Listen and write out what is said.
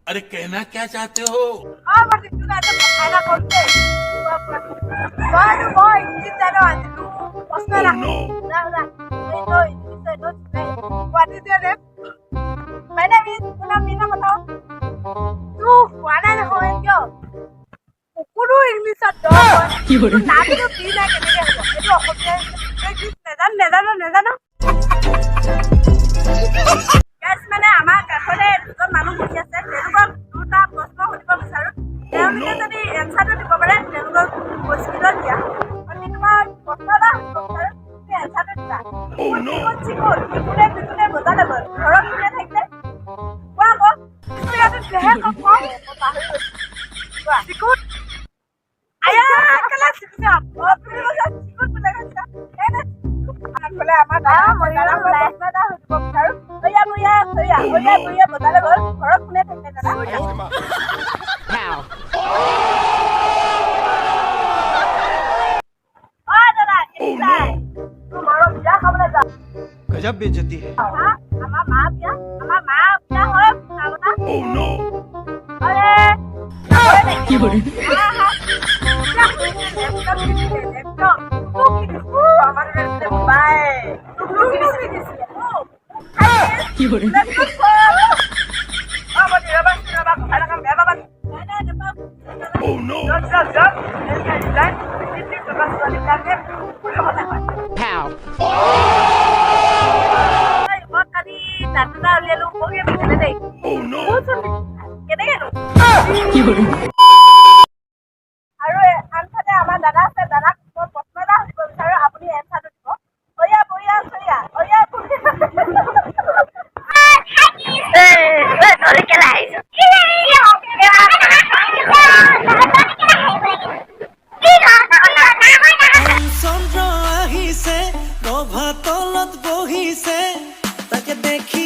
अरे कहना क्या चाहते हो? What is your name? My name is Punamina Matao. You wanna know it? Kuru English at dog. You not to be like Yes, মানে আমাৰ কাষৰে দুজন মানুহ বহি আছে তেওঁলোকক দুটা প্ৰশ্ন সুধিব বিচাৰো তেওঁলোকে যদি এনসাৰটো দিব পাৰে তেওঁলোকক পুৰস্কৃত দিয়া আমি তোমাৰ প্ৰশ্ন এটা সুধিব বিচাৰো তুমি এনসাৰটো দিবা চিকুট চিকুটে পিকুটে বজালে গ'ল ঘৰত কোনে থাকিলে কোৱা আকৌ ইয়াতে দেহে কম কোৱা চিকুট আয়া কেলা চিকুট তুমি কৈছা চিকুট কোনে কৈছা এনে আগফালে আমাৰ দাদা প্ৰশ্ন এটা সুধিব বিচাৰো Oya, botale gol. ঘৰত কোনে থাকে দাদা? দাদা, কেতিয়া? তোমাৰো বিয়া খাবলৈ যা। गजब बेइज्जती है। আমাৰ মা বিয়া হয় কথা। Oh no. আরে, কি বলি? আমার কাছে বাই। কি বলি? Oh no! Pow! Oh no! কি বলি? আৰু আনফালে আমাৰ দাদা আছে দাদাক প্ৰশ্ন এটা সুধিব বিচাৰো আপুনি এনসাৰটো দিব ওয়া চন্দ্ৰ আহিছে নভা তলত বহিছে তাকে দেখি